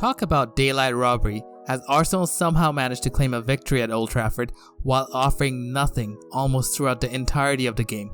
Talk about daylight robbery, as Arsenal somehow managed to claim a victory at Old Trafford while offering nothing almost throughout the entirety of the game.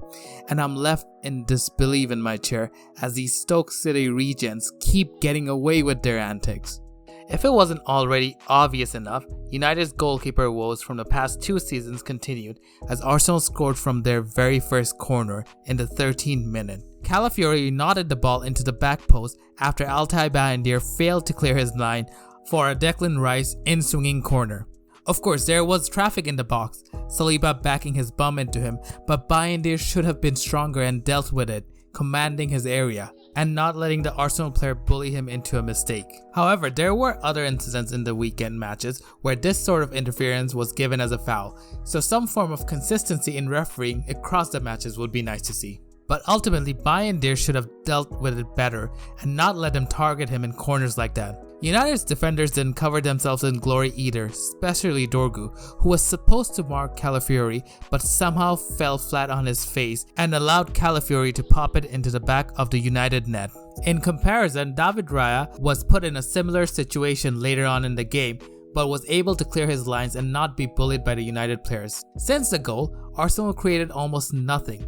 And I'm left in disbelief in my chair as these Stoke City regents keep getting away with their antics. If it wasn't already obvious enough, United's goalkeeper woes from the past 2 seasons continued as Arsenal scored from their very first corner in the 13th minute. Calafiori nodded the ball into the back post after Altay Bayindir failed to clear his line for a Declan Rice in-swinging corner. Of course, there was traffic in the box, Saliba backing his bum into him, but Bayindir should have been stronger and dealt with it, commanding his area and not letting the Arsenal player bully him into a mistake. However, there were other incidents in the weekend matches where this sort of interference was given as a foul, so some form of consistency in refereeing across the matches would be nice to see. But ultimately, Bayindir should have dealt with it better and not let them target him in corners like that. United's defenders didn't cover themselves in glory either, especially Dorgu, who was supposed to mark Calafiori but somehow fell flat on his face and allowed Calafiori to pop it into the back of the United net. In comparison, David Raya was put in a similar situation later on in the game, but was able to clear his lines and not be bullied by the United players. Since the goal, Arsenal created almost nothing.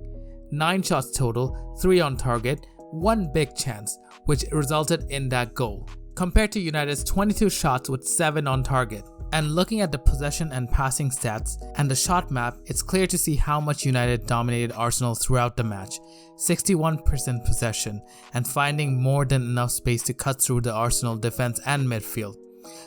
9 shots total, 3 on target, 1 big chance, which resulted in that goal, compared to United's 22 shots with 7 on target. And looking at the possession and passing stats and the shot map, it's clear to see how much United dominated Arsenal throughout the match. 61% possession and finding more than enough space to cut through the Arsenal defense and midfield.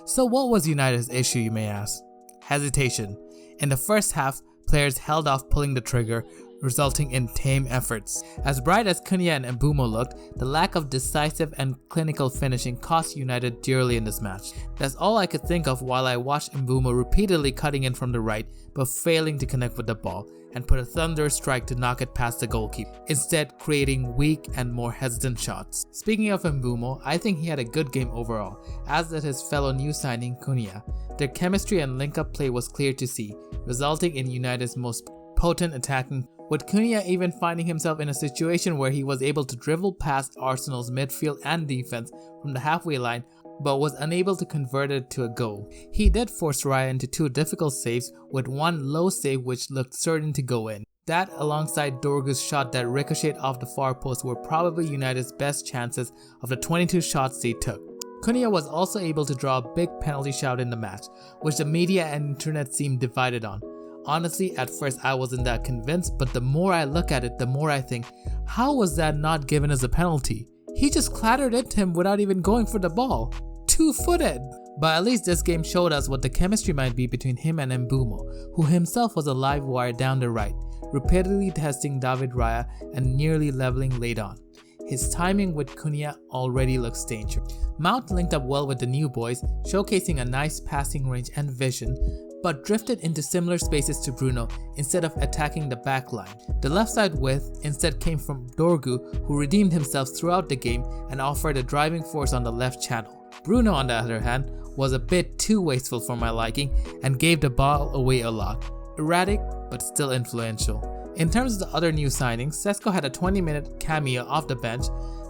So what was United's issue, you may ask? Hesitation. In the first half, players held off pulling the trigger, resulting in tame efforts. As bright as Cunha and Mbeumo looked, the lack of decisive and clinical finishing cost United dearly in this match. That's all I could think of while I watched Mbeumo repeatedly cutting in from the right but failing to connect with the ball and put a thunderous strike to knock it past the goalkeeper, instead creating weak and more hesitant shots. Speaking of Mbeumo, I think he had a good game overall, as did his fellow new signing Cunha. Their chemistry and link-up play was clear to see, resulting in United's most potent attacking, with Cunha even finding himself in a situation where he was able to dribble past Arsenal's midfield and defense from the halfway line but was unable to convert it to a goal. He did force Raya into 2 difficult saves, with one low save which looked certain to go in. That alongside Dorgu's shot that ricocheted off the far post were probably United's best chances of the 22 shots they took. Cunha was also able to draw a big penalty shout in the match, which the media and internet seemed divided on. Honestly, at first I wasn't that convinced, but the more I look at it, the more I think, how was that not given as a penalty? He just clattered into him without even going for the ball. 2-footed! But at least this game showed us what the chemistry might be between him and Mbeumo, who himself was a live wire down the right, repeatedly testing David Raya and nearly leveling late on. His timing with Cunha already looks dangerous. Mount linked up well with the new boys, showcasing a nice passing range and vision, but drifted into similar spaces to Bruno instead of attacking the back line. The left side width instead came from Dorgu, who redeemed himself throughout the game and offered a driving force on the left channel. Bruno, on the other hand, was a bit too wasteful for my liking and gave the ball away a lot. Erratic, but still influential. In terms of the other new signings, Sesko had a 20-minute cameo off the bench,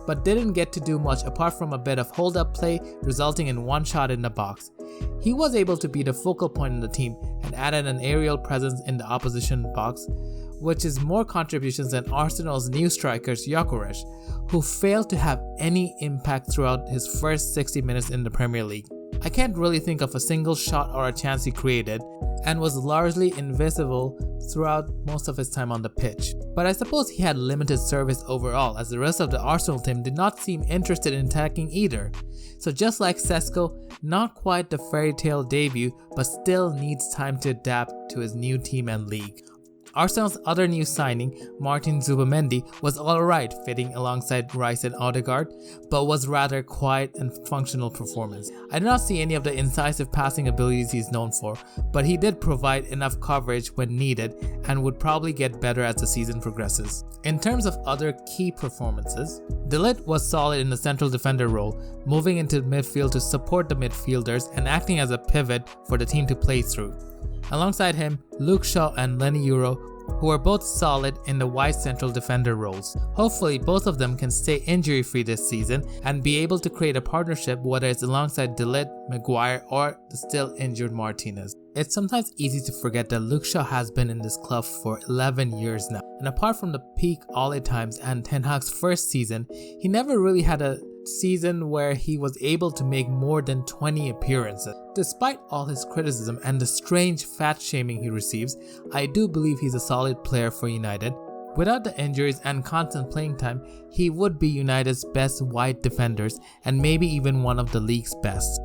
but didn't get to do much apart from a bit of hold-up play resulting in 1 shot in the box. He was able to be the focal point in the team and added an aerial presence in the opposition box, which is more contributions than Arsenal's new strikers Gyökeres, who failed to have any impact throughout his first 60 minutes in the Premier League. I can't really think of a single shot or a chance he created, and was largely invisible throughout most of his time on the pitch. But I suppose he had limited service overall, as the rest of the Arsenal team did not seem interested in attacking either. So just like Sesko, not quite the fairy tale debut, but still needs time to adapt to his new team and league. Arsenal's other new signing, Martin Zubimendi, was alright fitting alongside Rice and Odegaard, but was rather quiet and functional performance. I did not see any of the incisive passing abilities he's known for, but he did provide enough coverage when needed and would probably get better as the season progresses. In terms of other key performances, De Ligt was solid in the central defender role, moving into midfield to support the midfielders and acting as a pivot for the team to play through. Alongside him, Luke Shaw and Lenny Euro who are both solid in the wide central defender roles. Hopefully both of them can stay injury free this season and be able to create a partnership, whether it's alongside De Ligt, Maguire or the still injured Martinez. It's sometimes easy to forget that Luke Shaw has been in this club for 11 years now, and apart from the peak Ole times and Ten Hag's first season, he never really had a season where he was able to make more than 20 appearances. Despite all his criticism and the strange fat shaming he receives, I do believe he's a solid player for United. Without the injuries and constant playing time, he would be United's best wide defenders and maybe even one of the league's best.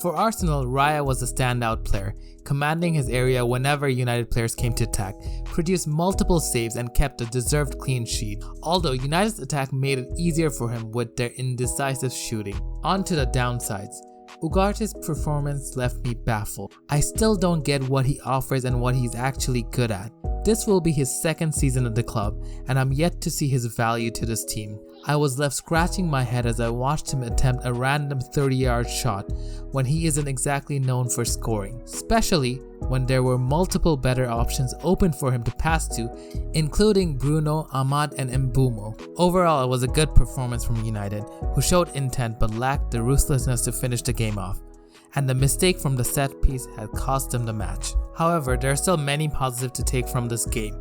For Arsenal, Raya was a standout player, commanding his area whenever United players came to attack, produced multiple saves and kept a deserved clean sheet, although United's attack made it easier for him with their indecisive shooting. On to the downsides. Ugarte's performance left me baffled. I still don't get what he offers and what he's actually good at. This will be his second season at the club, and I'm yet to see his value to this team. I was left scratching my head as I watched him attempt a random 30-yard shot when he isn't exactly known for scoring, especially when there were multiple better options open for him to pass to, including Bruno, Ahmad and Mbeumo. Overall, it was a good performance from United, who showed intent but lacked the ruthlessness to finish the game off, and the mistake from the set piece had cost them the match. However, there are still many positives to take from this game.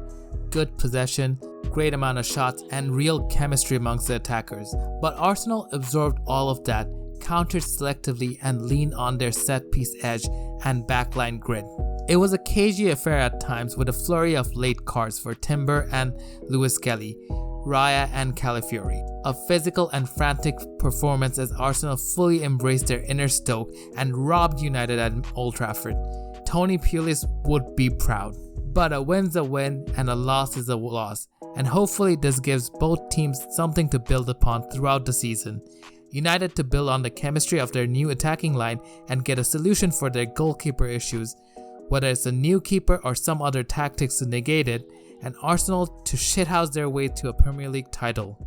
Good possession, great amount of shots, and real chemistry amongst the attackers. But Arsenal absorbed all of that, countered selectively and leaned on their set-piece edge and backline grit. It was a cagey affair at times with a flurry of late cards for Timber and Lewis Kelly, Raya and Calafiori. A physical and frantic performance as Arsenal fully embraced their inner Stoke and robbed United at Old Trafford. Tony Pulis would be proud. But a win's a win and a loss is a loss, and hopefully this gives both teams something to build upon throughout the season. United to build on the chemistry of their new attacking line and get a solution for their goalkeeper issues, whether it's a new keeper or some other tactics to negate it, and Arsenal to shithouse their way to a Premier League title.